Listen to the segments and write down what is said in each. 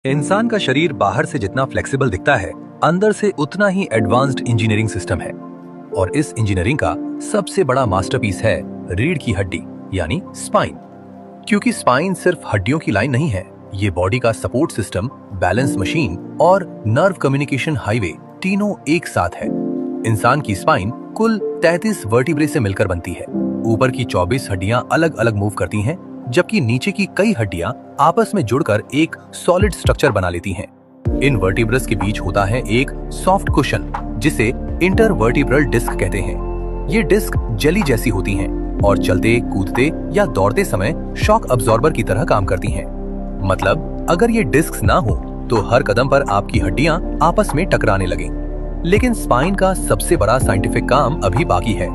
इंसान का शरीर बाहर से जितना फ्लेक्सिबल दिखता है, अंदर से उतना ही एडवांस्ड इंजीनियरिंग सिस्टम है। और इस इंजीनियरिंग का सबसे बड़ा मास्टरपीस है रीढ़ की हड्डी यानी स्पाइन। क्योंकि स्पाइन सिर्फ हड्डियों की लाइन नहीं है, ये बॉडी का सपोर्ट सिस्टम, बैलेंस मशीन और नर्व कम्युनिकेशन हाईवे तीनों एक साथ है। इंसान की स्पाइन कुल 33 वर्टिब्रे से मिलकर बनती है। ऊपर की 24 हड्डियां अलग अलग मूव करती हैं, जबकि नीचे की कई हड्डियां आपस में जुड़कर एक सॉलिड स्ट्रक्चर बना लेती हैं। इन वर्टिब्रस के बीच होता है एक सॉफ्ट कुशन, जिसे इंटरवर्टिब्रल डिस्क कहते हैं। ये डिस्क जेली जैसी होती हैं और चलते, कूदते या दौड़ते समय शॉक अब्सॉर्बर की तरह काम करती हैं। मतलब अगर ये डिस्क ना हो तो हर कदम पर आपकी हड्डियां आपस में टकराने लगें। लेकिन स्पाइन का सबसे बड़ा साइंटिफिक काम अभी बाकी है।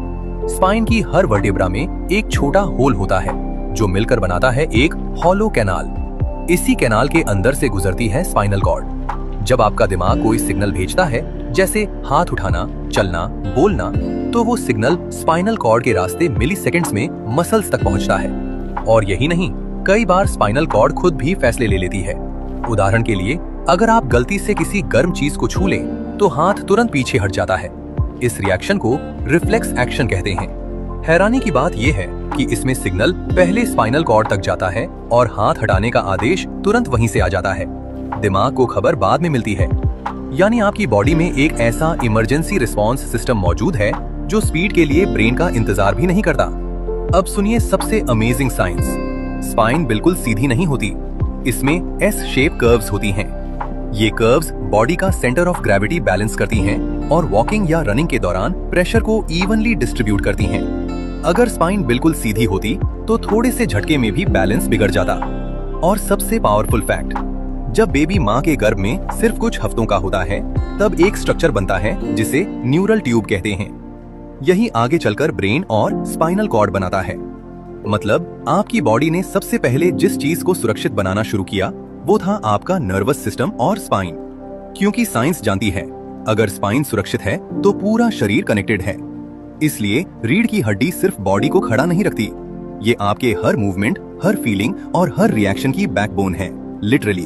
स्पाइन की हर वर्टेब्रा में एक छोटा होल होता है जो मिलकर बनाता है एक हॉलो कैनाल। इसी कैनाल के अंदर से गुजरती है स्पाइनल कॉर्ड। जब आपका दिमाग कोई सिग्नल भेजता है, जैसे हाथ उठाना, चलना, बोलना, तो वो सिग्नल स्पाइनल कॉर्ड के रास्ते मिलीसेकंड्स में मसल्स तक पहुंचता है। और यही नहीं, कई बार स्पाइनल कॉर्ड खुद भी फैसले ले लेती है। उदाहरण के लिए, अगर आप गलती से किसी गर्म चीज को छू लें, तो हाथ तुरंत पीछे हट जाता है। इस रिएक्शन को रिफ्लेक्स एक्शन कहते हैं। हैरानी की बात यह है कि इसमें सिग्नल पहले स्पाइनल कॉर्ड तक जाता है और हाथ हटाने का आदेश तुरंत वहीं से आ जाता है। दिमाग को खबर बाद में मिलती है। यानी आपकी बॉडी में एक ऐसा इमरजेंसी रिस्पॉन्स सिस्टम मौजूद है जो स्पीड के लिए ब्रेन का इंतजार भी नहीं करता। अब सुनिए सबसे अमेजिंग साइंस। स्पाइन बिल्कुल सीधी नहीं होती, इसमें एस शेप कर्व्स होती हैं। ये कर्व्स बॉडी का सेंटर ऑफ ग्रेविटी बैलेंस करती हैं और वॉकिंग या रनिंग के दौरान प्रेशर को इवनली डिस्ट्रीब्यूट करती हैं। अगर स्पाइन बिल्कुल सीधी होती तो थोड़े से झटके में भी बैलेंस बिगड़ जाता। और सबसे पावरफुल फैक्ट, जब बेबी माँ के गर्भ में सिर्फ कुछ हफ्तों का होता है, तब एक स्ट्रक्चर बनता है जिसे न्यूरल ट्यूब कहते हैं। यही आगे चलकर ब्रेन और स्पाइनल कॉर्ड बनाता है। मतलब आपकी बॉडी ने सबसे पहले जिस चीज को सुरक्षित बनाना शुरू किया, वो था आपका नर्वस सिस्टम और स्पाइन। क्योंकि साइंस जानती है, अगर स्पाइन सुरक्षित है तो पूरा शरीर कनेक्टेड है। इसलिए रीढ़ की हड्डी सिर्फ बॉडी को खड़ा नहीं रखती, ये आपके हर मूवमेंट, हर फीलिंग और हर रिएक्शन की बैकबोन है, लिटरली।